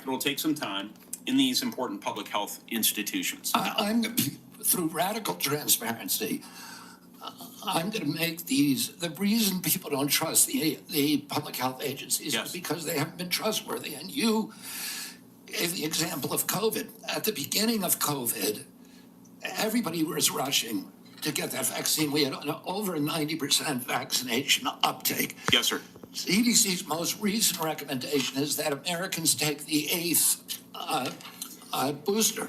it'll take some time in these important public health institutions. Through radical transparency, I'm going to make the reason people don't trust the public health agencies is because they haven't been trustworthy. And you gave the example of COVID. At the beginning of COVID, everybody was rushing to get that vaccine. We had over 90% vaccination uptake. Yes, sir. CDC's most recent recommendation is that Americans take the 8th booster.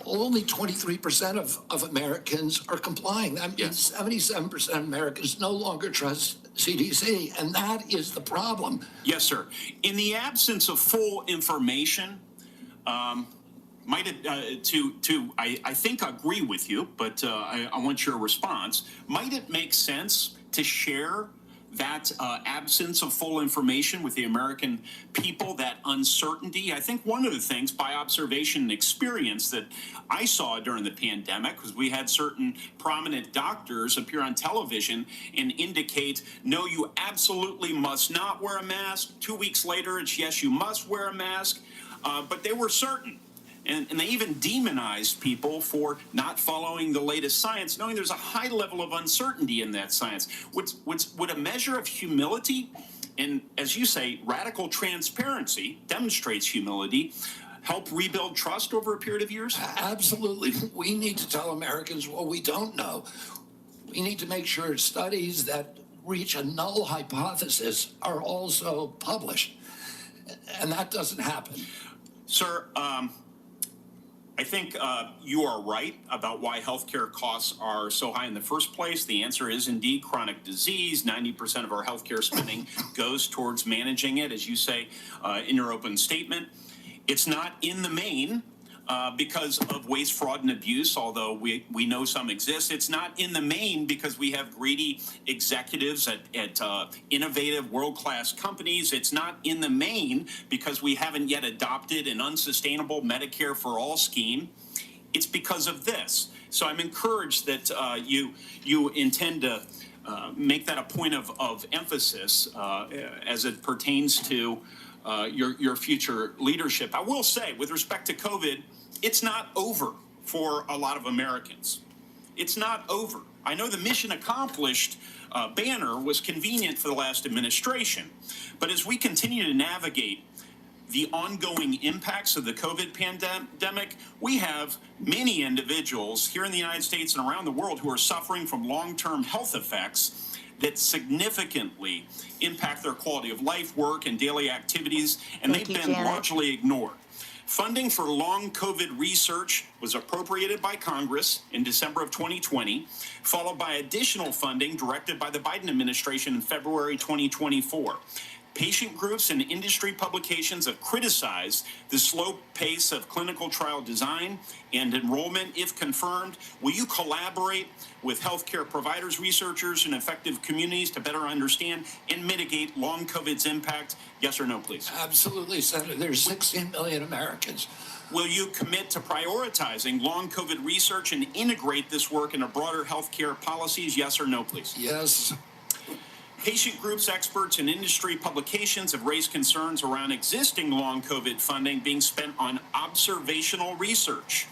Only 23% of Americans are complying. That means 77% of Americans no longer trust CDC, and that is the problem. Yes, sir. In the absence of full information, I think agree with you, but I want your response. Might it make sense to share that absence of full information with the American people, that uncertainty? I think one of the things by observation and experience that I saw during the pandemic was we had certain prominent doctors appear on television and indicate, no, you absolutely must not wear a mask. 2 weeks later, it's yes, you must wear a mask. But they were certain. And they even demonized people for not following the latest science, knowing there's a high level of uncertainty in that science. Would a measure of humility and, as you say, radical transparency demonstrates humility, help rebuild trust over a period of years? Absolutely. We need to tell Americans what we don't know. We need to make sure studies that reach a null hypothesis are also published. And that doesn't happen. Sir, I think you are right about why healthcare costs are so high in the first place. The answer is indeed chronic disease. 90% of our healthcare spending goes towards managing it, as you say in your open statement. It's not in the main because of waste, fraud, and abuse, although we know some exist. It's not in the main because we have greedy executives at innovative world-class companies. It's not in the main because we haven't yet adopted an unsustainable Medicare for all scheme. It's because of this. So I'm encouraged that you intend to make that a point of emphasis as it pertains to your future leadership. I will say, with respect to COVID, it's not over for a lot of Americans. It's not over. I know the mission accomplished banner was convenient for the last administration, but as we continue to navigate the ongoing impacts of the COVID pandemic, we have many individuals here in the United States and around the world who are suffering from long-term health effects that significantly impact their quality of life, work, and daily activities, and they've been largely ignored. Funding for long COVID research was appropriated by Congress in December of 2020, followed by additional funding directed by the Biden administration in February 2024. Patient groups and industry publications have criticized the slow pace of clinical trial design and enrollment. If confirmed, will you collaborate with healthcare providers, researchers, and effective communities to better understand and mitigate long COVID's impact? Yes or no, please? Absolutely, Senator. There's 16 million Americans. Will you commit to prioritizing long COVID research and integrate this work into broader healthcare policies? Yes or no, please? Yes. Patient groups, experts, and industry publications have raised concerns around existing long COVID funding being spent on observational research.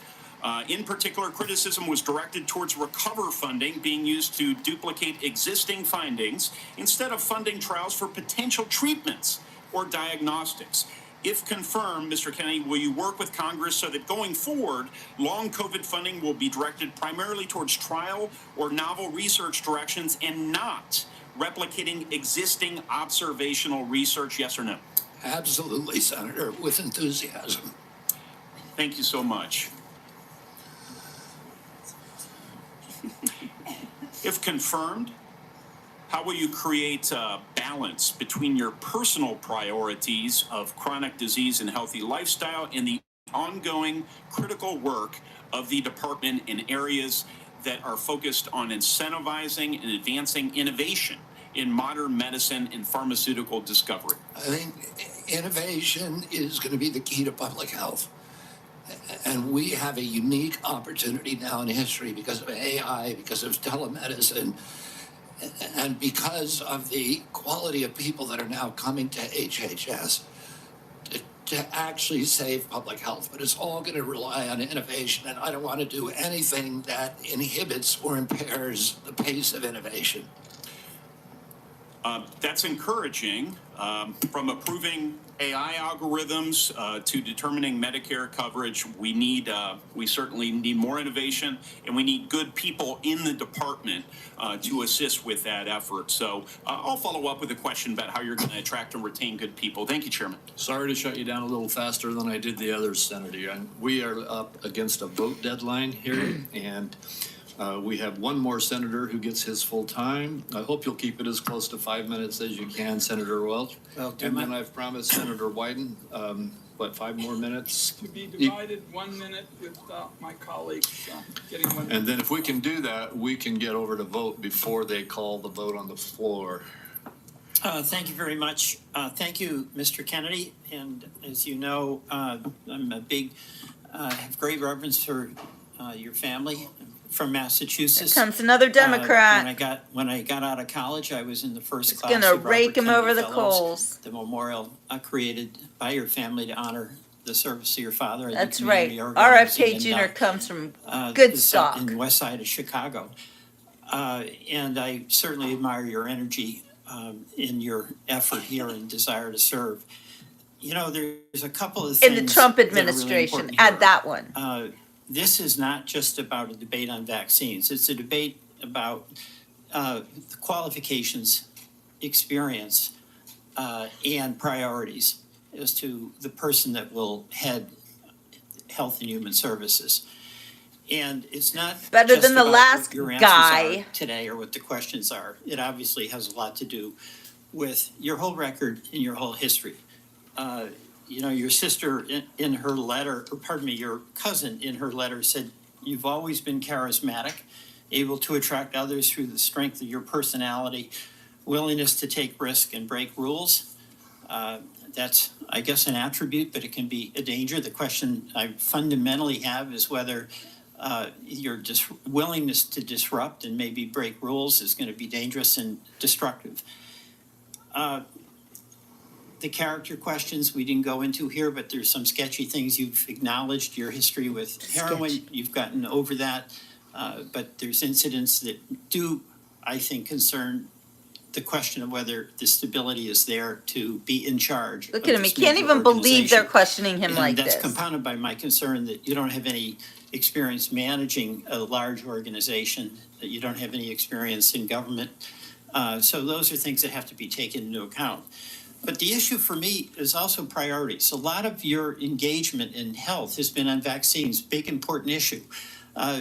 In particular, criticism was directed towards recover funding being used to duplicate existing findings instead of funding trials for potential treatments or diagnostics. If confirmed, Mr. Kennedy, will you work with Congress so that going forward, long COVID funding will be directed primarily towards trial or novel research directions and not replicating existing observational research? Yes or no? Absolutely, Senator, with enthusiasm. Thank you so much. If confirmed, how will you create a balance between your personal priorities of chronic disease and healthy lifestyle and the ongoing critical work of the department in areas that are focused on incentivizing and advancing innovation in modern medicine and pharmaceutical discovery? I think innovation is going to be the key to public health. And we have a unique opportunity now in history because of AI, because of telemedicine, and because of the quality of people that are now coming to HHS to actually save public health, but it's all going to rely on innovation, and I don't want to do anything that inhibits or impairs the pace of innovation. That's encouraging. From approving AI algorithms to determining Medicare coverage, we certainly need more innovation, and we need good people in the department to assist with that effort. So I'll follow up with a question about how you're going to attract and retain good people. Thank you, Chairman. Sorry to shut you down a little faster than I did the others, Senator. And we are up against a vote deadline here, and we have one more senator who gets his full time. I hope you'll keep it as close to 5 minutes as you can, Senator Welch. Well, And then I've promised Senator Wyden, 5 more minutes? To be divided 1 minute with my colleagues getting 1 minute. And then if we can do that, we can get over to vote before they call the vote on the floor. Thank you very much. Thank you, Mr. Kennedy. And as you know, I'm have great reverence for your family from Massachusetts. Here comes another Democrat. When I got out of college, I was in the first class. Gonna of rake Robert him over Kennedy the Fellows, coals. the memorial created by your family to honor the service of your father. And the That's right. community organizing RFK and, Jr. comes from the good south- stock. in the west side of Chicago. And I certainly admire your energy in your effort here and desire to serve. You know, there's a couple of things In the Trump that are really administration, important add here. that one. This is not just about a debate on vaccines. It's a debate about the qualifications, experience, and priorities as to the person that will head Health and Human Services. And it's not Better just than the about last what your answers guy. are today or what the questions are. It obviously has a lot to do with your whole record and your whole history. You know, your sister in her letter, or pardon me, your cousin in her letter said, you've always been charismatic, able to attract others through the strength of your personality, willingness to take risk and break rules. That's, I guess, an attribute, but it can be a danger. The question I fundamentally have is whether your willingness to disrupt and maybe break rules is going to be dangerous and destructive. The character questions we didn't go into here, but there's some sketchy things you've acknowledged. Your history with heroin, you've gotten over that. But there's incidents that do, I think, concern the question of whether the stability is there to be in charge. Look of at him. He this can't major even believe they're organization. questioning him And like that's this. compounded by my concern that you don't have any experience managing a large organization, that you don't have any experience in government. So those are things that have to be taken into account. But the issue for me is also priorities. A lot of your engagement in health has been on vaccines, big important issue.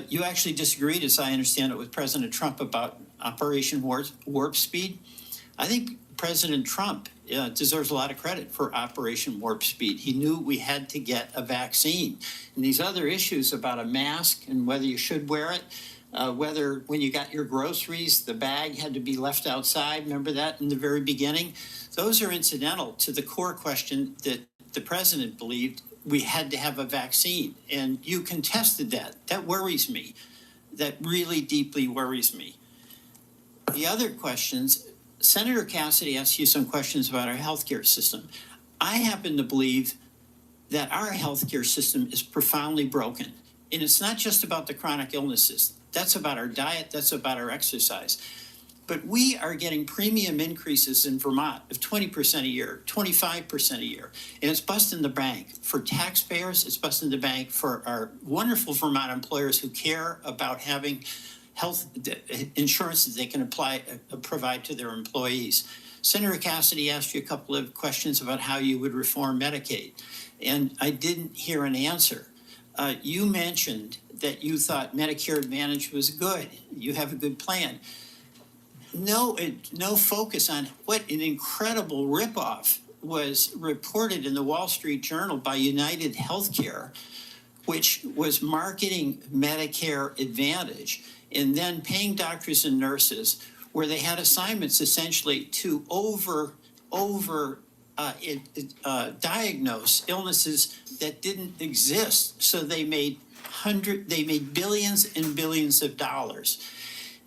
You actually disagreed, as I understand it, with President Trump about Operation Warp Speed. I think President Trump deserves a lot of credit for Operation Warp Speed. He knew we had to get a vaccine. And these other issues about a mask and whether you should wear it, whether when you got your groceries, the bag had to be left outside. Remember that in the very beginning? Those are incidental to the core question that the president believed we had to have a vaccine. And you contested that. That worries me. That really deeply worries me. The other questions, Senator Cassidy asked you some questions about our healthcare system. I happen to believe that our healthcare system is profoundly broken. And it's not just about the chronic illnesses. That's about our diet. That's about our exercise. But we are getting premium increases in Vermont of 20% a year, 25% a year. And it's busting the bank for taxpayers. It's busting the bank for our wonderful Vermont employers who care about having health insurance that they can provide to their employees. Senator Cassidy asked you a couple of questions about how you would reform Medicaid, and I didn't hear an answer. You mentioned that you thought Medicare Advantage was good. You have a good plan. No focus on what an incredible ripoff was reported in the Wall Street Journal by United Healthcare, which was marketing Medicare Advantage and then paying doctors and nurses where they had assignments essentially to diagnose illnesses that didn't exist. So they made billions and billions of dollars.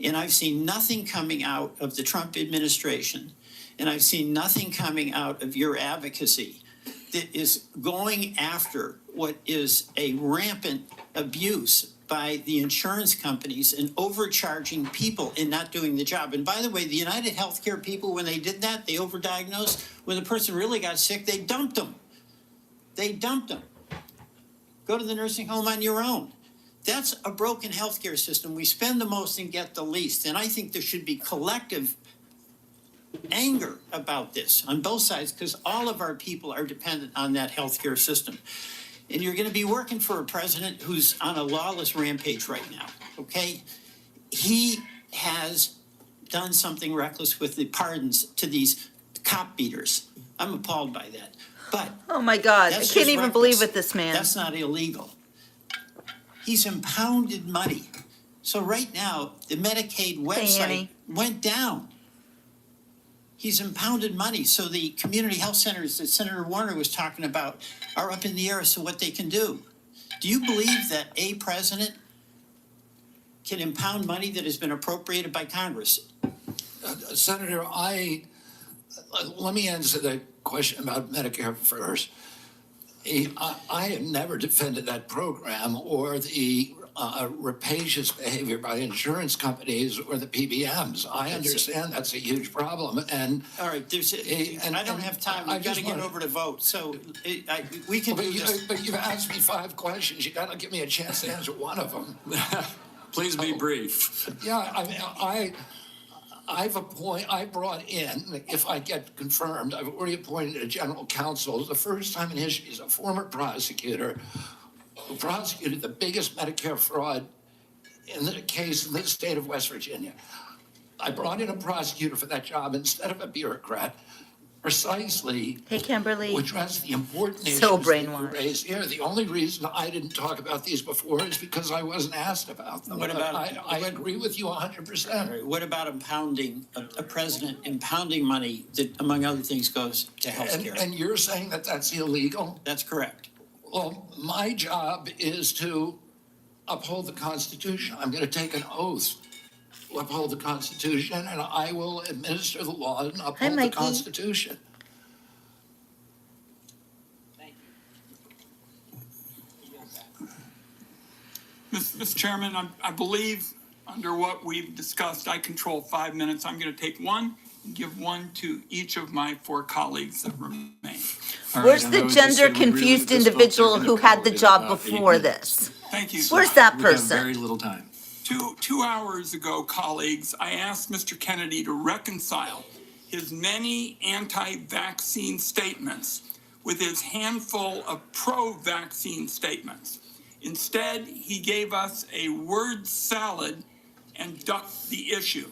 And I've seen nothing coming out of the Trump administration, and I've seen nothing coming out of your advocacy that is going after what is a rampant abuse by the insurance companies and overcharging people and not doing the job. And by the way, the United Healthcare people, when they did that, they overdiagnosed. When the person really got sick, they dumped them. They dumped them. Go to the nursing home on your own. That's a broken healthcare system. We spend the most and get the least. And I think there should be collective anger about this on both sides, because all of our people are dependent on that healthcare system. And you're going to be working for a president who's on a lawless rampage right now, okay? He has done something reckless with the pardons to these cop beaters. I'm appalled by that. But Oh my God, I that's can't just even believe reckless. it, this man. That's not illegal. He's impounded money. So right now, the Medicaid website Annie. went down. He's impounded money. So the community health centers that Senator Warner was talking about are up in the air as to what they can do. Do you believe that a president can impound money that has been appropriated by Congress? Senator, let me answer the question about Medicare first. I have never defended that program or the rapacious behavior by insurance companies or the PBMs. I understand that's a huge problem, and All right, I don't have time. I We've got just to get wanna- over to vote. So we can do this. but you've asked me 5 questions. You got to give me a chance to answer one of them. Please be brief. Yeah, I mean, I brought in, if I get confirmed, I've already appointed a general counsel. The first time in history, he's a former prosecutor who prosecuted the biggest Medicare fraud in the case in the state of West Virginia. I brought in a prosecutor for that job instead of a bureaucrat, precisely Hey, Kimberly. to address the important issues So that you brainwashed. raised here. The only reason I didn't talk about these before is because I wasn't asked about them. What about- I agree with you 100%. All right, what about impounding, a president impounding money that, among other things, goes to healthcare? And you're saying that that's illegal? That's correct. Well, my job is to uphold the Constitution. I'm going to take an oath to uphold the Constitution, and I will administer the law and uphold the Mikey. Constitution. Mr. Chairman, I believe under what we've discussed, I control 5 minutes. I'm going to take one and give one to each of my 4 colleagues that remain. Where's the gender confused individual who had the job before this? Thank you. Where's that We have very person? little time. Two hours ago, colleagues, I asked Mr. Kennedy to reconcile his many anti-vaccine statements with his handful of pro-vaccine statements. Instead, he gave us a word salad and ducked the issue.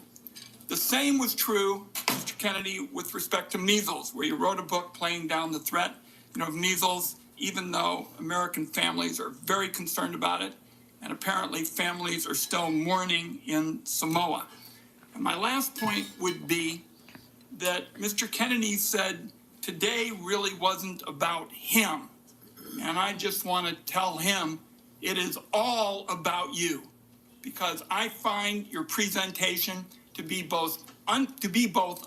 The same was true, Mr. Kennedy, with respect to measles, where you wrote a book playing down the threat, of measles, even though American families are very concerned about it, and apparently families are still mourning in Samoa. And my last point would be that Mr. Kennedy said today really wasn't about him. And I just want to tell him it is all about you, because I find your presentation to be both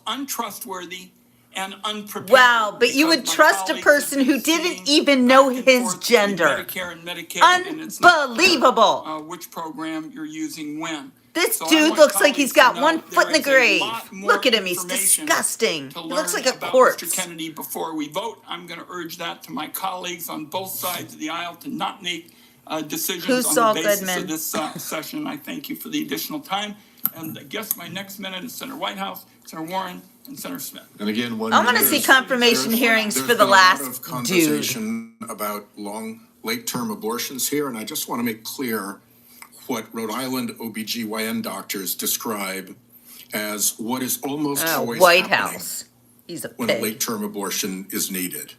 untrustworthy and unprepared. Wow, but you because would my trust a colleagues person have who been didn't seeing even know back and his forth between gender. Medicare and Medicaid, and it's not clear, Unbelievable. which program you're using when. This So I dude want looks like he's colleagues to got one know foot in the there is a grave. lot more Look at him, he's information disgusting. to He looks learn like a about corpse. Mr. Kennedy before we vote. I'm going to urge that to my colleagues on both sides of the aisle to not make decisions Who's on Saul the basis Goodman? of this session. I thank you for the additional time. And I guess my next minute is Senator Whitehouse, Senator Warren, and Senator Smith. And again, one. I want to minute. see confirmation hearings for the last There's been a lot of dude. conversation about late-term abortions here, and I just want to make clear what Rhode Island OBGYN doctors describe as what is almost always White happening House. He's a when a pig. late-term abortion is needed.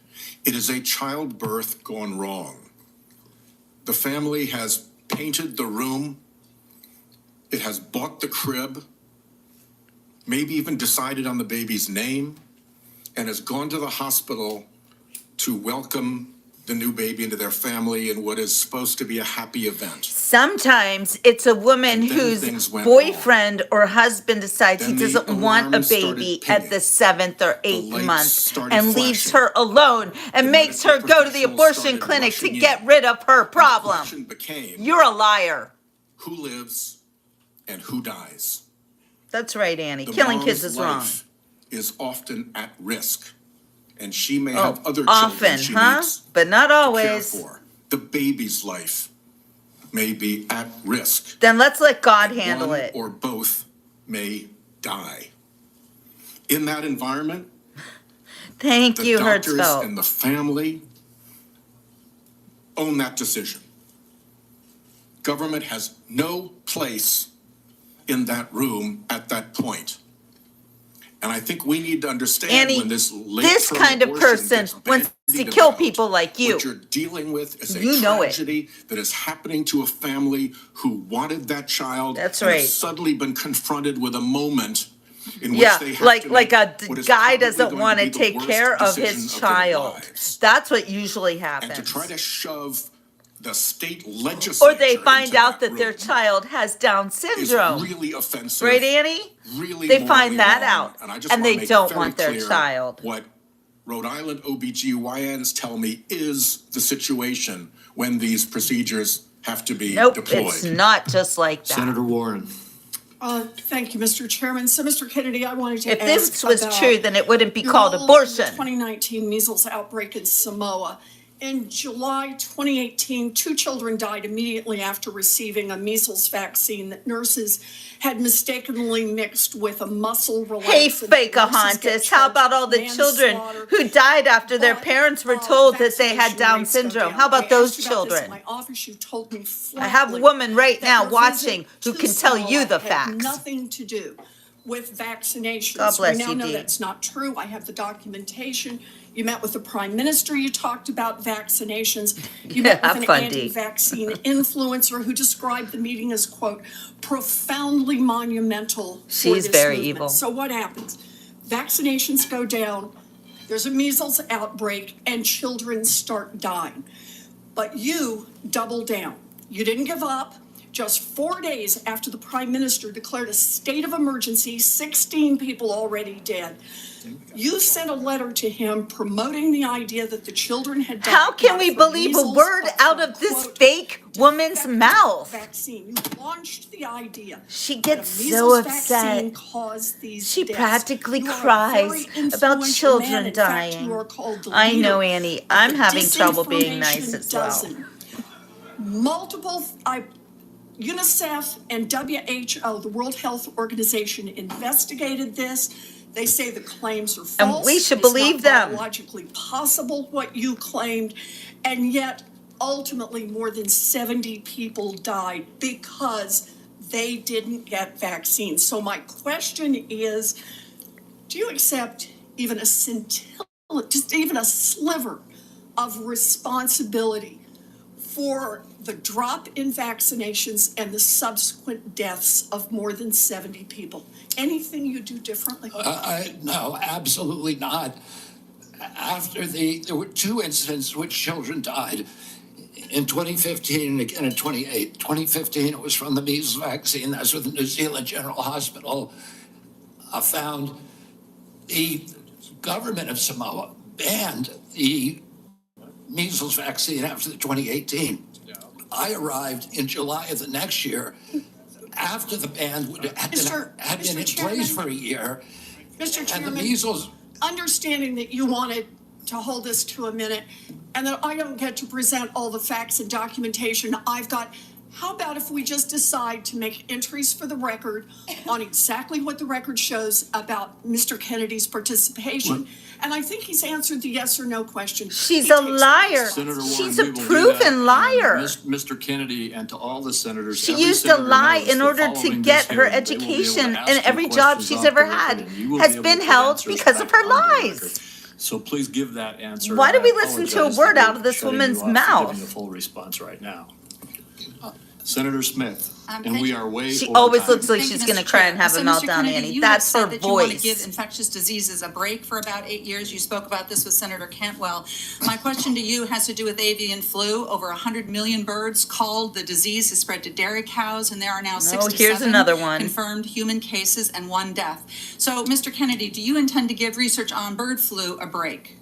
It is a childbirth gone wrong. The family has painted the room. It has bought the crib, maybe even decided on the baby's name, and has gone to the hospital to welcome the new baby into their family in what is supposed to be a happy event. Sometimes it's a woman And then whose things went boyfriend or husband decides he Then the doesn't want a alarms started baby pinging. at the 7th or 8th lights month started and leaves flashing. her alone and The makes her medical go to the professionals abortion started clinic to rushing get in. rid of her The problem. question became, You're a liar. who lives and who dies? That's right, Annie. The Killing mom's kids is wrong. life is often at risk, and she may Oh, have other children often, she huh? needs But not to care always. for. The baby's life may be at risk. Then let's let God handle One it. or both may die. In that environment, Thank the you, doctors Hertzfeld. and the family own that decision. Government has no place in that room at that point. And I think we need to understand Annie, when this this late-term kind of abortion person gets wants to bandied kill about, people like you. What you're dealing with is a You know it. tragedy that is happening to a family who wanted that child. That's and have right. suddenly been confronted with a moment in which Yeah, they have like to like make a what is guy probably doesn't going want to be the take worst care of decision his of their child. lives. That's what usually And to happens. try to shove the state legislature Or they find into out that their room child has Down is syndrome. really offensive. Right, Annie? Really They morally find that wrong, out, and I just and wanna they make don't very want their clear child. What Rhode Island OBGYNs tell me is the situation when these procedures have to be Nope, deployed. it's not just like that. Senator Warren. Thank you, Mr. Chairman. So, Mr. Kennedy, I wanted to If ask this was about true, then it wouldn't be your called role in the abortion. 2019 measles outbreak in Samoa. In July 2018, 2 children died immediately after receiving a measles vaccine that nurses had mistakenly mixed with a muscle relaxant. Hey, Nurses get Pocahontas, how charged about all with the children manslaughter. who died after their But, parents were told that they had vaccination Down rates go syndrome? down. How about I those asked you about this in children? my office. You told me I have a flatly woman right that now your watching visit who to can tell you Samoa the had facts. nothing to do with vaccinations. God bless We now you, know Dee. that's not true. I have the documentation. You met with the Prime Minister, you talked about vaccinations. You met Yeah, with an fun, Dee. anti-vaccine influencer who described the meeting as, quote, profoundly monumental for She's this very movement. evil. So what happens? Vaccinations go down, there's a measles outbreak, and children start dying. But you doubled down. You didn't give up. Just 4 days after the Prime Minister declared a state of emergency, 16 people already dead. You sent a letter to him promoting the idea that the children had died. How can not we from believe a measles, word but out from, of this quote, fake woman's defective mouth? Vaccine. You launched the idea. She that gets a so measles upset. vaccine caused these She deaths. practically You are a cries very about influential children man. In fact, dying. you are called the I know, leader Annie. of I'm the having trouble being nice disinformation as well. dozen. UNICEF and WHO, the World Health Organization, investigated this. They say the claims are false. And we should It's believe not them. biologically possible what you claimed, and yet ultimately more than 70 people died because they didn't get vaccines. So my question is, do you accept even a scintilla, just even a sliver of responsibility for the drop in vaccinations and the subsequent deaths of more than 70 people? Anything you do differently? No, absolutely not. There were 2 incidents in which children died. In 2015 and again in 2008. 2015, it was from the measles vaccine. That's what the New Zealand General Hospital found. The government of Samoa banned the measles vaccine after the 2018. I arrived in July of the next year after the ban had been in place for a year. Mr. And the Chairman, measles, understanding that you wanted to hold this to a minute and that I don't get to present all the facts and documentation I've got, how about if we just decide to make entries for the record on exactly what the record shows about Mr. Kennedy's participation? And I think he's answered the yes or no question. She's He a takes liar. Senator Warren, She's a we will do proven that. And liar. Mr. Kennedy and to all the senators. She every used to senator lie knows in that order to following get this her hearing, they will be able to education, ask and you every job questions she's off ever the record, had and you will has be able been to held answer because of back her on the lies. record. So please give that answer. Why do and we I listen to a apologize word for out of this shutting you woman's off for mouth? Giving a full response right now. Senator Smith, and thank we you. are way She over always time. looks like Thank you, she's gonna Mr. cry Chair. and have a So, Mr. meltdown, Kennedy, Annie. you have That's her said that you want to give voice. infectious diseases a break for about 8 years. You spoke about this with Senator Cantwell. My question to you has to do with avian flu. Over 100 million birds called. The disease has spread to dairy cows, and there are now 67 here's another one. confirmed human cases and 1 death. So, Mr. Kennedy, do you intend to give research on bird flu a break?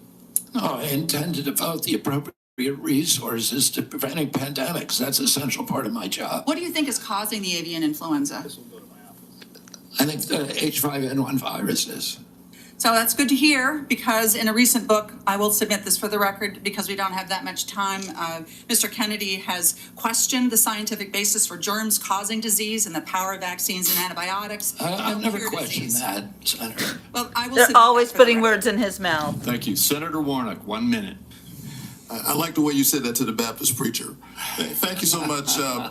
No, I intend to devote the appropriate resources to preventing pandemics. That's an essential part of my job. What do you think is causing the avian influenza? I think the H5N1 virus is. So that's good to hear, because in a recent book, I will submit this for the record because we don't have that much time, Mr. Kennedy has questioned the scientific basis for germs causing disease and the power of vaccines and antibiotics. I've never Cure questioned disease. that, Senator. Well, I will They're submit that always for the putting record. words in his mouth. Thank you. Senator Warnock, 1 minute. I like the way you said that to the Baptist preacher. Thank you so much,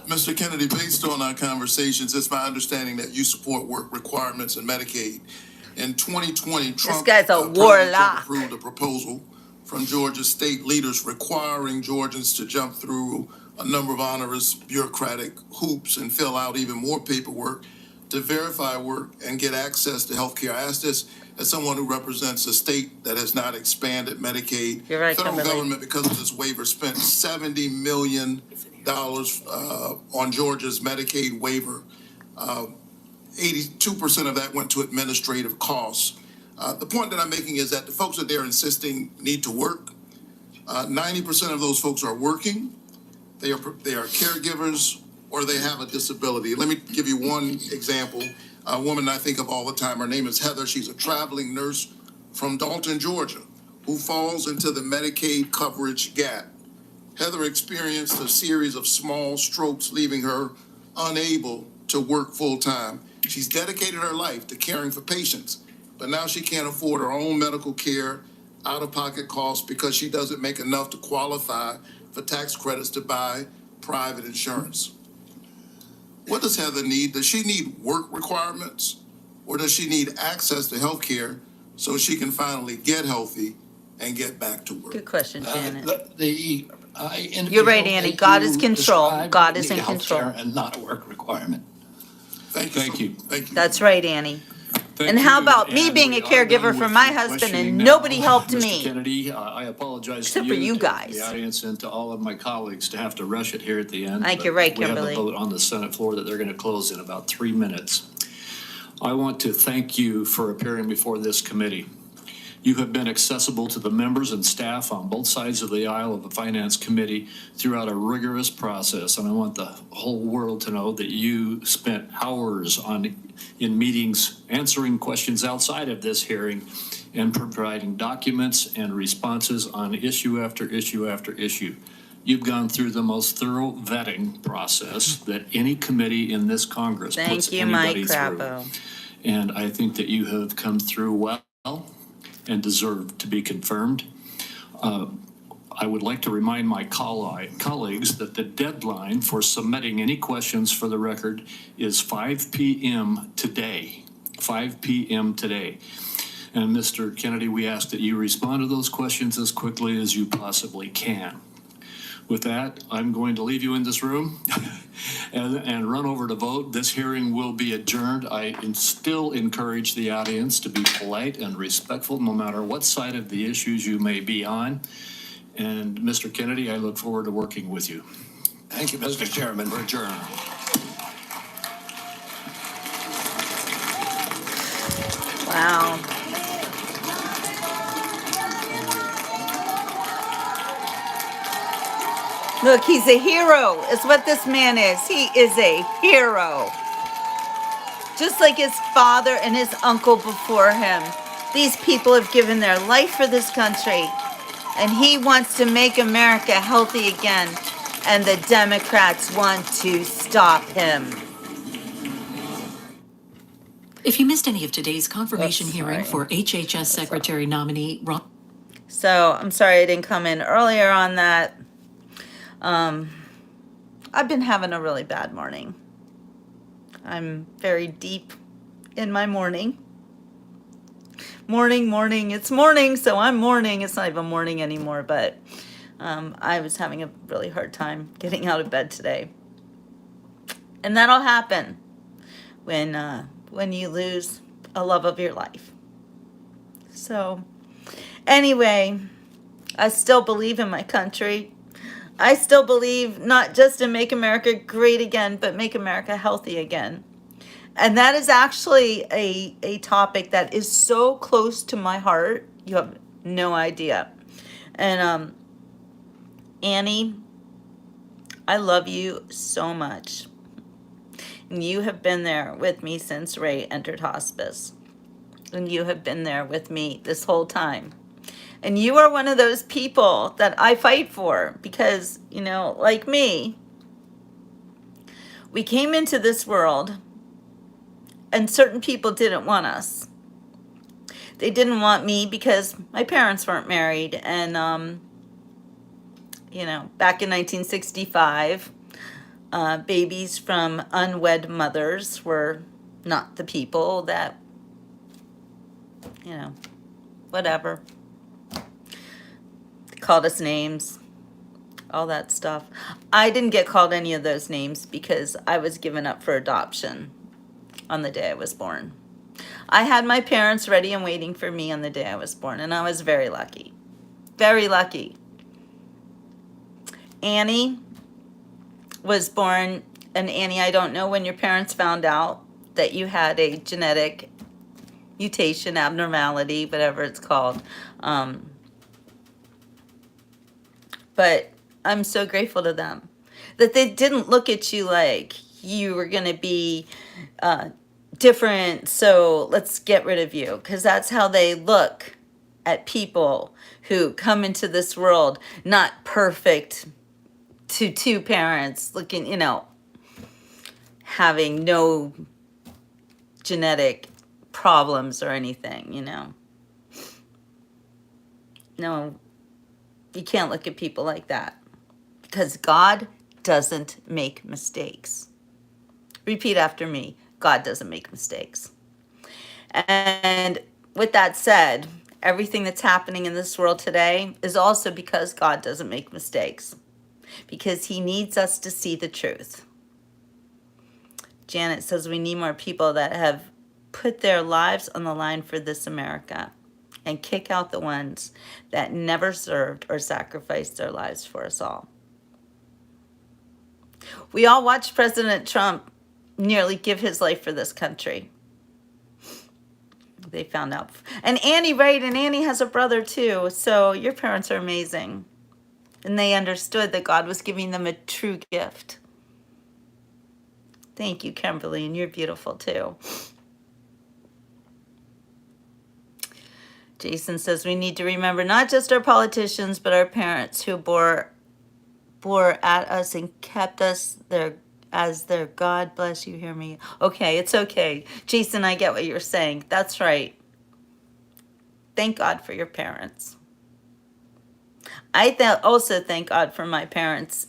Mr. Kennedy. Based on our conversations, it's my understanding that you support work requirements in Medicaid. In 2020, Trump guy's a President Trump warlock. approved a proposal from Georgia state leaders requiring Georgians to jump through a number of onerous bureaucratic hoops and fill out even more paperwork to verify work and get access to health care. I ask this as someone who represents a state that has not expanded Medicaid. You're right, Federal Kimberly. government, because of this waiver, spent $70 million on Georgia's Medicaid waiver. 82% of that went to administrative costs. The point that I'm making is that the folks that they're insisting need to work, 90% of those folks are working, they are caregivers, or they have a disability. Let me give you one example. A woman I think of all the time, her name is Heather. She's a traveling nurse from Dalton, Georgia, who falls into the Medicaid coverage gap. Heather experienced a series of small strokes, leaving her unable to work full-time. She's dedicated her life to caring for patients, but now she can't afford her own medical care, out-of-pocket costs, because she doesn't make enough to qualify for tax credits to buy private insurance. What does Heather need? Does she need work requirements, or does she need access to health care so she can finally get healthy and get back to work? Good question, Janet. You're right, Annie. God is control. God is in control. And not a work requirement. Thank you. That's right, Annie. Thank And how you, about me and being we a are caregiver done for with my the husband questioning and now. nobody helped Mr. me. Kennedy, I apologize Except to for you, you to guys. the audience, and to all of my colleagues to have to rush it here at the end. I think but you're right, We Kimberly. have a vote on the Senate floor that they're going to close in about 3 minutes. I want to thank you for appearing before this committee. You have been accessible to the members and staff on both sides of the aisle of the Finance Committee throughout a rigorous process, and I want the whole world to know that you spent hours in meetings answering questions outside of this hearing and providing documents and responses on issue after issue after issue. You've gone through the most thorough vetting process that any committee in this Congress puts Thank you, Mike anybody through. Crapo. And I think that you have come through well and deserve to be confirmed. I would like to remind my colleagues that the deadline for submitting any questions for the record is 5 p.m. today. 5 p.m. today. And Mr. Kennedy, we ask that you respond to those questions as quickly as you possibly can. With that, I'm going to leave you in this room and run over to vote. This hearing will be adjourned. I still encourage the audience to be polite and respectful, no matter what side of the issues you may be on. And Mr. Kennedy, I look forward to working with you. Thank you, Mr. Chairman. We're adjourned. Wow. Look, he's a hero, is what this man is. He is a hero. Just like his father and his uncle before him. These people have given their life for this country. And he wants to make America healthy again. And the Democrats want to stop him. If you missed any of today's confirmation Oops, hearing sorry. for HHS Secretary nominee Ron. So I'm sorry I didn't come in earlier on that. I've been having a really bad morning. I'm very deep in my morning. Morning. It's morning, so I'm morning. It's not even morning anymore, but I was having a really hard time getting out of bed today. And that'll happen when you lose a love of your life. So anyway, I still believe in my country. I still believe not just in Make America Great Again, but Make America Healthy Again. And that is actually a topic that is so close to my heart. You have no idea. And Annie, I love you so much. And you have been there with me since Ray entered hospice. And you have been there with me this whole time. And you are one of those people that I fight for because, like me, we came into this world and certain people didn't want us. They didn't want me because my parents weren't married. And, back in 1965, babies from unwed mothers were not the people that, whatever. They called us names, all that stuff. I didn't get called any of those names because I was given up for adoption on the day I was born. I had my parents ready and waiting for me on the day I was born, and I was very lucky. Very lucky. Annie was born, and Annie, I don't know when your parents found out that you had a genetic mutation, abnormality, whatever it's called. But I'm so grateful to them that they didn't look at you like you were going to be different, so let's get rid of you. Because that's how they look at people who come into this world not perfect to two parents, looking, having no genetic problems or anything, No, you can't look at people like that because God doesn't make mistakes. Repeat after me. God doesn't make mistakes. And with that said, everything that's happening in this world today is also because God doesn't make mistakes, because he needs us to see the truth. Janet says we need more people that have put their lives on the line for this America and kick out the ones that never served or sacrificed their lives for us all. We all watched President Trump nearly give his life for this country. They found out. And Annie, right, and Annie has a brother too. So your parents are amazing. And they understood that God was giving them a true gift. Thank you, Kimberly, and you're beautiful too. Jason says we need to remember not just our politicians, but our parents who bore at us and kept us there as their God bless you. Hear me? Okay, it's okay. Jason, I get what you're saying. That's right. Thank God for your parents. I also thank God for my parents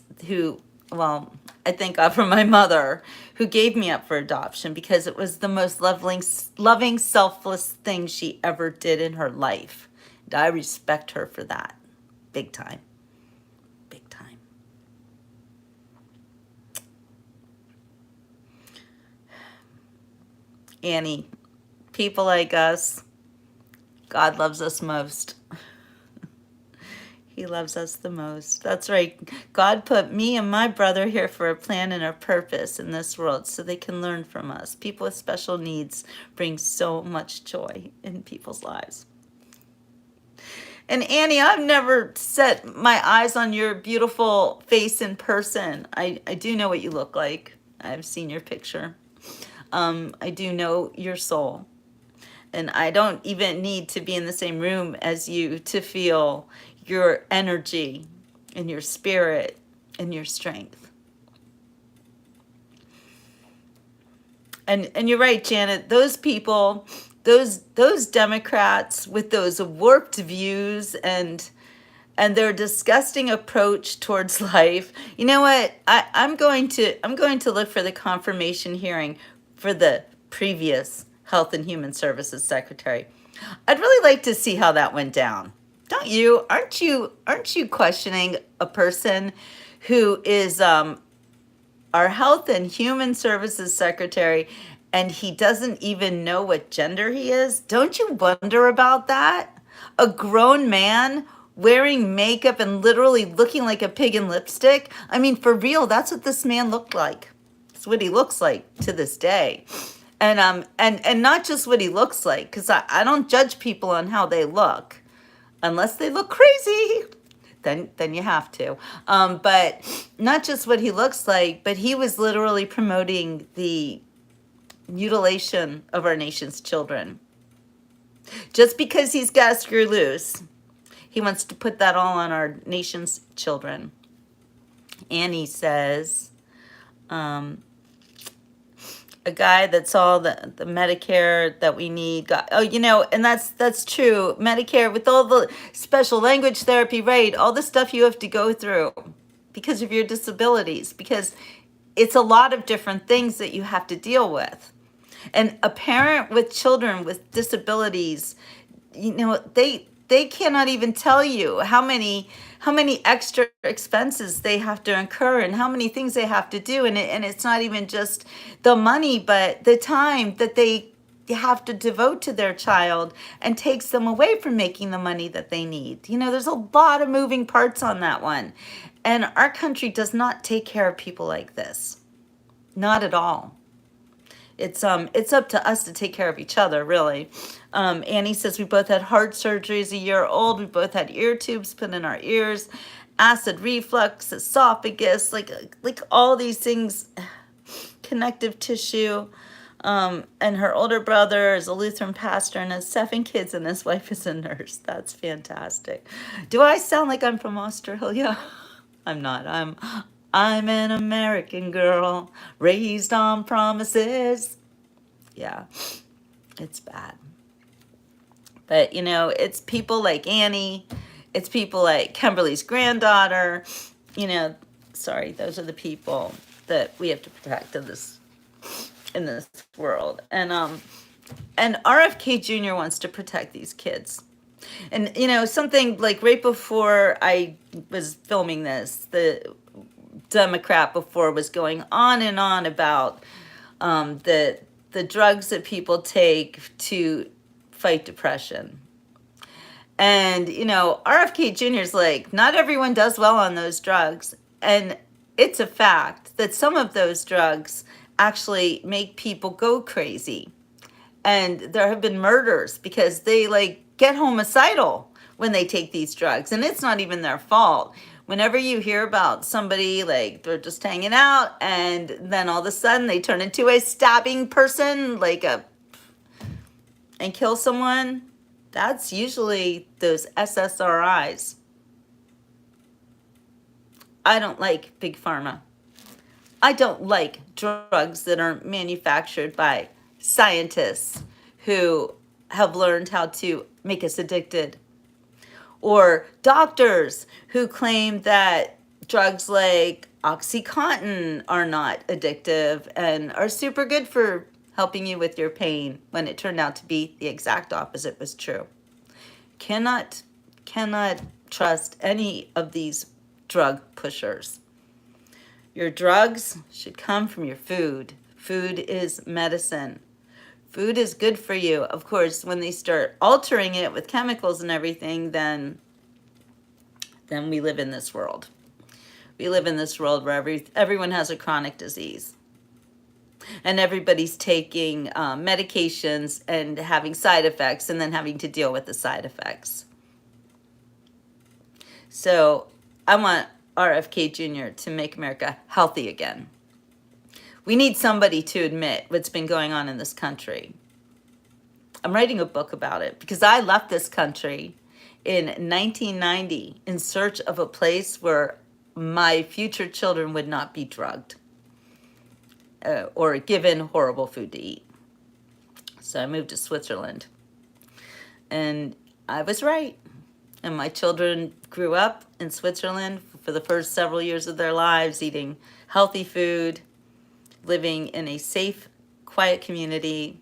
I thank God for my mother who gave me up for adoption because it was the most loving, selfless thing she ever did in her life. And I respect her for that. Big time. Big time. Annie, people like us, God loves us most. He loves us the most. That's right. God put me and my brother here for a plan and a purpose in this world so they can learn from us. People with special needs bring so much joy in people's lives. And Annie, I've never set my eyes on your beautiful face in person. I do know what you look like. I've seen your picture. I do know your soul. And I don't even need to be in the same room as you to feel your energy and your spirit and your strength. And you're right, Janet, those people, those Democrats with those warped views and their disgusting approach towards life. You know what? I'm going to look for the confirmation hearing for the previous Health and Human Services Secretary. I'd really like to see how that went down. Don't you? Aren't you questioning a person who is our Health and Human Services Secretary, and he doesn't even know what gender he is. Don't you wonder about that? A grown man wearing makeup and literally looking like a pig in lipstick. I mean, for real, that's what this man looked like. It's what he looks like to this day. And not just what he looks like, because I don't judge people on how they look, unless they look crazy. Then you have to. But not just what he looks like, but he was literally promoting the mutilation of our nation's children. Just because he's got to screw loose, he wants to put that all on our nation's children. And he says, a guy that's all the Medicare that we need got, oh, you know, and that's true. Medicare with all the special language therapy, right? All the stuff you have to go through because of your disabilities, because it's a lot of different things that you have to deal with. And a parent with children with disabilities, you know, they cannot even tell you how many extra expenses they have to incur and how many things they have to do, and it's not even just the money, but the time that they have to devote to their child and takes them away from making the money that they need. You know, there's a lot of moving parts on that one, and our country does not take care of people like this, not at all. It's up to us to take care of each other, really. Annie says we both had heart surgeries a year old. We both had ear tubes put in our ears, acid reflux, esophagus, like all these things, connective tissue. And her older brother is a Lutheran pastor and has 7 kids, and his wife is a nurse. That's fantastic. Do I sound like I'm from Australia? I'm not. I'm an American girl raised on promises. Yeah, it's bad. But, you know, it's people like Annie. It's people like Kimberly's granddaughter. You know, sorry, those are the people that we have to protect in this world. And RFK Jr. wants to protect these kids. And, you know, something like right before I was filming this, the Democrat before was going on and on about the drugs that people take to fight depression. And, you know, RFK Jr. is like, not everyone does well on those drugs. And it's a fact that some of those drugs actually make people go crazy. And there have been murders because they like get homicidal when they take these drugs. And it's not even their fault. Whenever you hear about somebody like they're just hanging out and then all of a sudden they turn into a stabbing person, and kill someone, that's usually those SSRIs. I don't like big pharma. I don't like drugs that are manufactured by scientists who have learned how to make us addicted. Or doctors who claim that drugs like OxyContin are not addictive and are super good for helping you with your pain, when it turned out to be the exact opposite was true. Cannot trust any of these drug pushers. Your drugs should come from your food. Food is medicine. Food is good for you. Of course, when they start altering it with chemicals and everything, then we live in this world. We live in this world where everyone has a chronic disease. And everybody's taking medications and having side effects and then having to deal with the side effects. So I want RFK Jr. to make America healthy again. We need somebody to admit what's been going on in this country. I'm writing a book about it because I left this country in 1990 in search of a place where my future children would not be drugged or given horrible food to eat. So I moved to Switzerland. And I was right. And my children grew up in Switzerland for the first several years of their lives, eating healthy food, living in a safe, quiet community.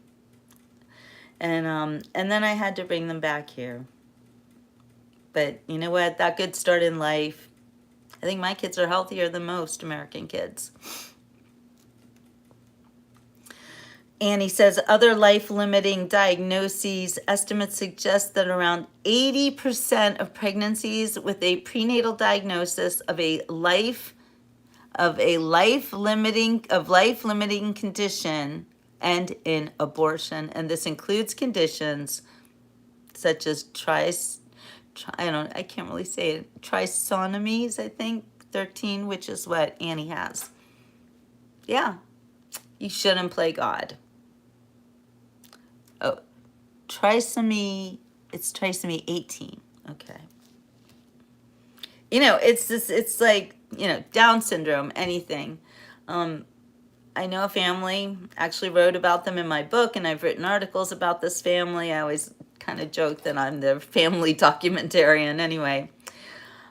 And then I had to bring them back here. But you know what? That good start in life. I think my kids are healthier than most American kids. Annie says other life-limiting diagnoses, estimates suggest that around 80% of pregnancies with a prenatal diagnosis of life-limiting condition end in abortion, and this includes conditions such as I can't really say it, trisomies, I think, 13, which is what Annie has. Yeah, you shouldn't play God. Oh, trisomy, it's trisomy 18, okay. It's like, Down syndrome, anything. I know a family, actually wrote about them in my book, and I've written articles about this family. I always kind of joke that I'm the family documentarian anyway.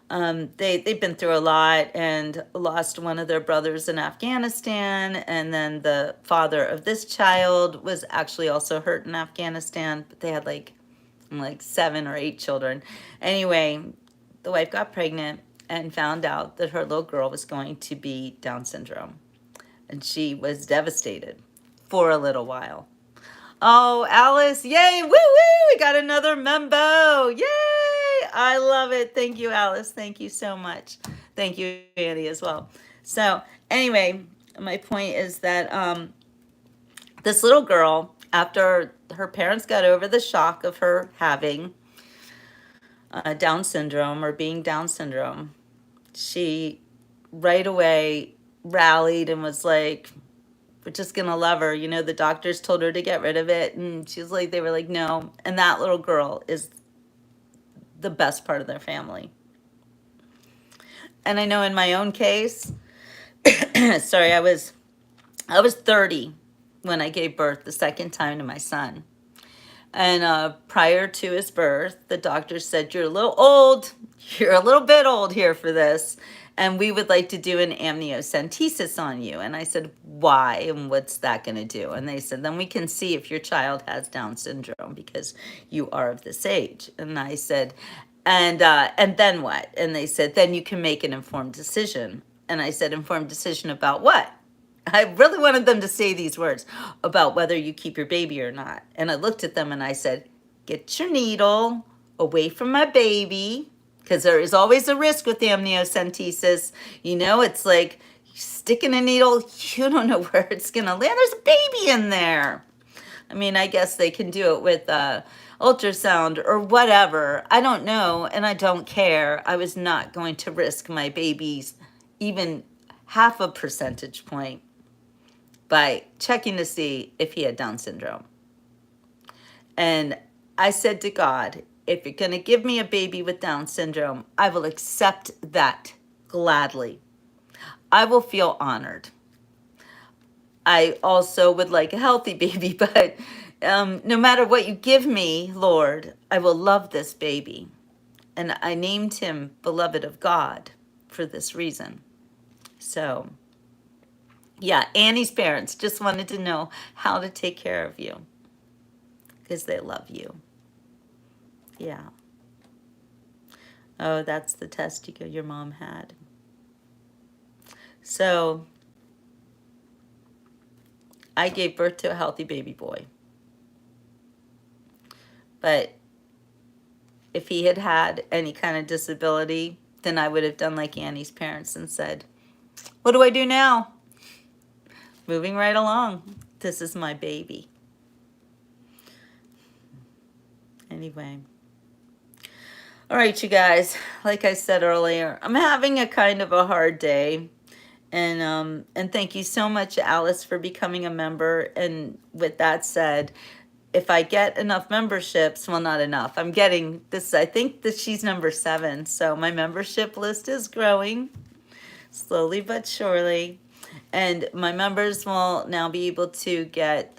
They've been through a lot and lost one of their brothers in Afghanistan, and then the father of this child was actually also hurt in Afghanistan, but they had like 7 or 8 children. Anyway, the wife got pregnant and found out that her little girl was going to be Down syndrome. And she was devastated for a little while. Oh, Alice, yay, woo woo, we got another member, yay, I love it. Thank you, Alice, thank you so much. Thank you, Annie, as well. So anyway, my point is that this little girl, after her parents got over the shock of her having Down syndrome or being Down syndrome, she right away rallied and was like, we're just gonna love her. The doctors told her to get rid of it, and she's like, they were like, no. And that little girl is the best part of their family. And I know in my own case, sorry, I was 30 when I gave birth the second time to my son. And prior to his birth, the doctor said, you're a little old. You're a little bit old here for this. And we would like to do an amniocentesis on you. And I said, why? And what's that going to do? And they said, then we can see if your child has Down syndrome because you are of this age. And I said, and then what? And they said, then you can make an informed decision. And I said, informed decision about what? I really wanted them to say these words about whether you keep your baby or not. And I looked at them and I said, get your needle away from my baby, because there is always a risk with amniocentesis. It's like sticking a needle, you don't know where it's going to land. There's a baby in there. I mean, I guess they can do it with ultrasound or whatever. I don't know, and I don't care. I was not going to risk my baby's even half a percentage point by checking to see if he had Down syndrome. And I said to God, if you're going to give me a baby with Down syndrome, I will accept that gladly. I will feel honored. I also would like a healthy baby, but no matter what you give me, Lord, I will love this baby. And I named him Beloved of God for this reason. So, yeah, Annie's parents just wanted to know how to take care of you because they love you. Yeah. Oh, that's the test your mom had. So, I gave birth to a healthy baby boy. But if he had had any kind of disability, then I would have done like Annie's parents and said, what do I do now? Moving right along. This is my baby. Anyway. All right, you guys. Like I said earlier, I'm having a kind of a hard day. And thank you so much, Alice, for becoming a member. And with that said, if I get enough memberships, well, not enough. I'm getting this, I think that she's number 7. So my membership list is growing slowly but surely. And my members will now be able to get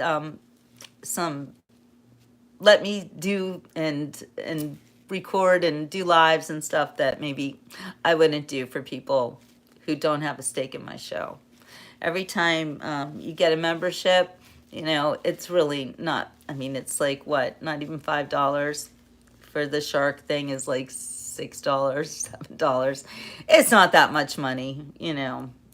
let me do and record and do lives and stuff that maybe I wouldn't do for people who don't have a stake in my show. Every time you get a membership, it's really not, it's like what, not even $5 for the shark thing is like $6, $7. It's not that much money,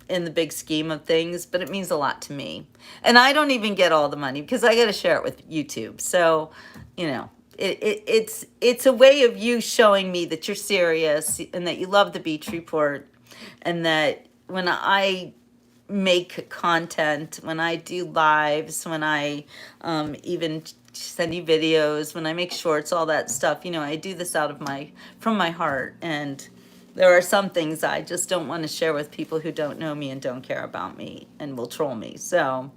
in the big scheme of things, but it means a lot to me. And I don't even get all the money because I got to share it with YouTube. So, you know, it's a way of you showing me that you're serious and that you love the Beach Report, and that when I make content, when I do lives, when I even send you videos, when I make shorts, all that stuff, you know, I do this from my heart. And there are some things I just don't want to share with people who don't know me and don't care about me and will troll me. So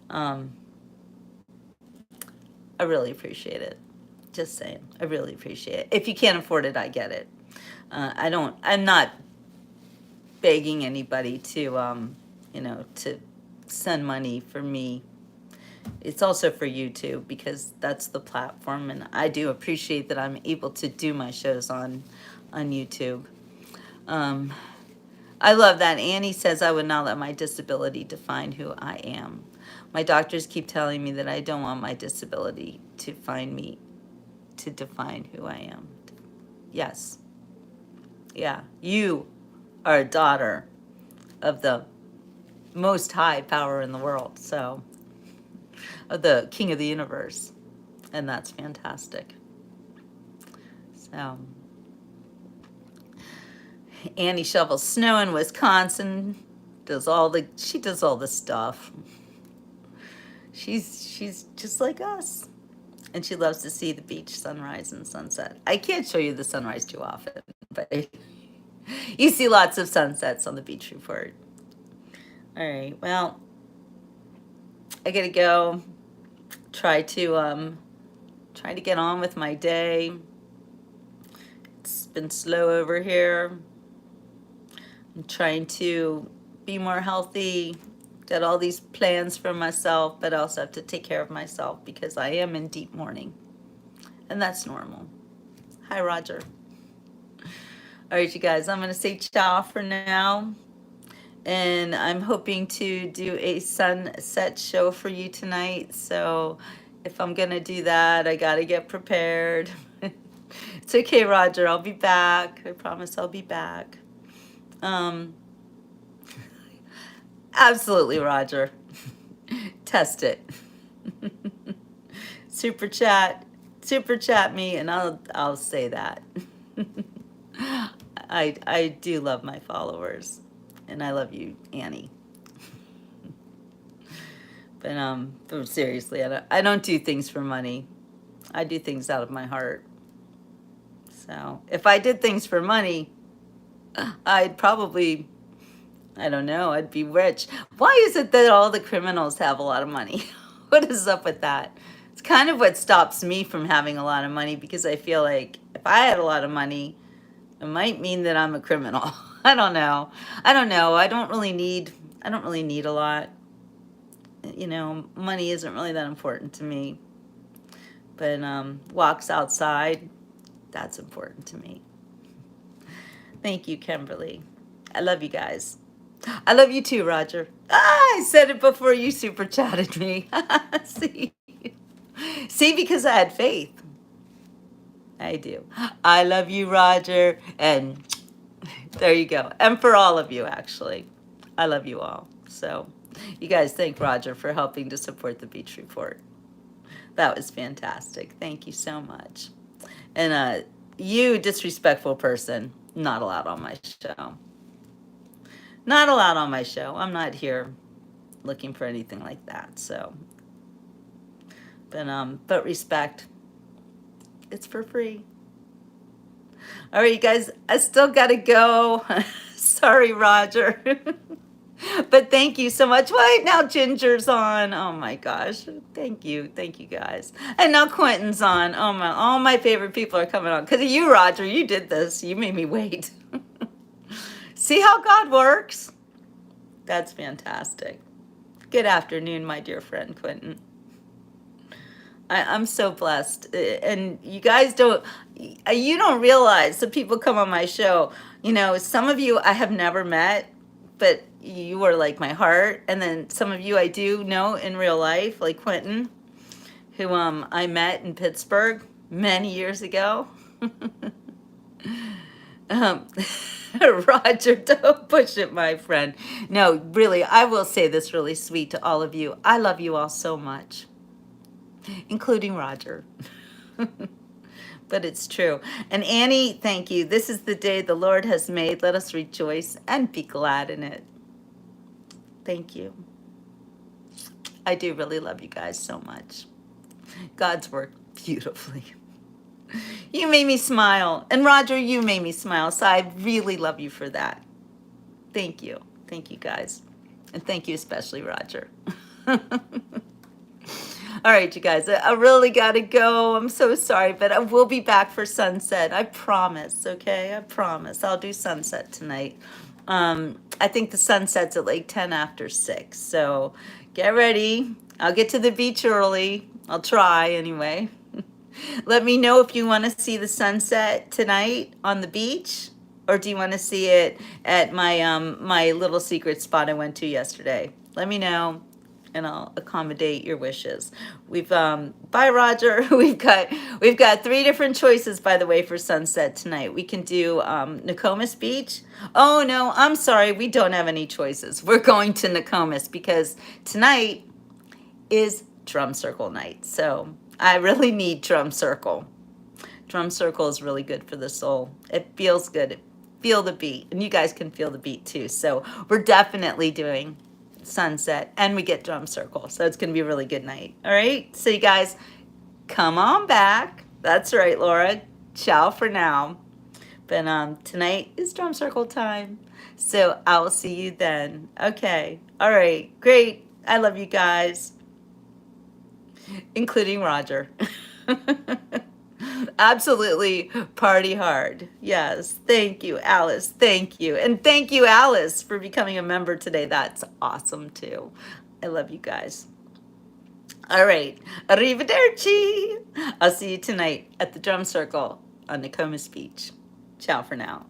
I really appreciate it. Just saying, I really appreciate it. If you can't afford it, I get it. I'm not begging anybody to, you know, to send money for me. It's also for YouTube because that's the platform, and I do appreciate that I'm able to do my shows on YouTube. I love that. Annie says, I would not let my disability define who I am. My doctors keep telling me that I don't want my disability to define who I am. Yes. Yeah. You are a daughter of the most high power in the world. So, of the king of the universe. And that's fantastic. So, Annie shovels snow in Wisconsin. She does all the stuff. She's just like us. And she loves to see the beach sunrise and sunset. I can't show you the sunrise too often, but you see lots of sunsets on the Beach Report. All right, well, I gotta go. Try to get on with my day. It's been slow over here. I'm trying to be more healthy. Got all these plans for myself, but I also have to take care of myself because I am in deep mourning. And that's normal. Hi, Roger. All right, you guys, I'm going to say ciao for now. And I'm hoping to do a sunset show for you tonight. So if I'm going to do that, I got to get prepared. It's okay, Roger. I'll be back. I promise I'll be back. Absolutely, Roger. Test it. Super chat me, and I'll say that. I do love my followers, and I love you, Annie. But seriously, I don't do things for money. I do things out of my heart. So if I did things for money, I'd probably, I don't know, I'd be rich. Why is it that all the criminals have a lot of money? What is up with that? It's kind of what stops me from having a lot of money, because I feel like if I had a lot of money, it might mean that I'm a criminal. I don't know. I don't really need a lot. You know, money isn't really that important to me. But walks outside, that's important to me. Thank you, Kimberly. I love you guys. I love you too, Roger. I said it before you super chatted me. See, because I had faith. I do. I love you, Roger. And there you go. And for all of you, actually. I love you all. So you guys thank Roger for helping to support the Beach Report. That was fantastic. Thank you so much. And you disrespectful person, not allowed on my show. Not allowed on my show. I'm not here looking for anything like that. So, but respect. It's for free. All right, you guys, I still gotta go. Sorry, Roger. But thank you so much. Wait, now Ginger's on. Oh my gosh. Thank you guys. And now Quentin's on. Oh my, all my favorite people are coming on. Because of you, Roger, you did this. You made me wait. See how God works? That's fantastic. Good afternoon, my dear friend Quentin. I'm so blessed. And you guys you don't realize the people come on my show. You know, some of you I have never met, but you are like my heart. And then some of you I do know in real life, like Quentin, who I met in Pittsburgh many years ago. Roger, don't push it, my friend. No, really, I will say this really sweet to all of you. I love you all so much, including Roger. But it's true. And Annie, thank you. This is the day the Lord has made. Let us rejoice and be glad in it. Thank you. I do really love you guys so much. God's worked beautifully. You made me smile. And Roger, you made me smile. So I really love you for that. Thank you. Thank you, guys. And thank you especially, Roger. All right, you guys, I really got to go. I'm so sorry, but I will be back for sunset. I promise, okay? I promise. I'll do sunset tonight. I think the sunset's at like 10 after 6. So get ready. I'll get to the beach early. I'll try anyway. Let me know if you want to see the sunset tonight on the beach, or do you want to see it at my little secret spot I went to yesterday? Let me know, and I'll accommodate your wishes. Bye, Roger. We've got 3 different choices, by the way, for sunset tonight. We can do Nokomis Beach. Oh no, I'm sorry, we don't have any choices. We're going to Nokomis because tonight is drum circle night. So I really need drum circle. Drum circle is really good for the soul. It feels good. Feel the beat, and you guys can feel the beat too. So we're definitely doing sunset, and we get drum circle. So it's going to be a really good night. All right. So you guys, come on back. That's right, Laura. Ciao for now. But tonight is drum circle time. So I will see you then. Okay. All right. Great. I love you guys, including Roger. Absolutely party hard. Yes. Thank you, Alice. Thank you. And thank you, Alice, for becoming a member today. That's awesome, too. I love you guys. All right. Arrivederci. I'll see you tonight at the drum circle on Nokomis Beach. Ciao for now.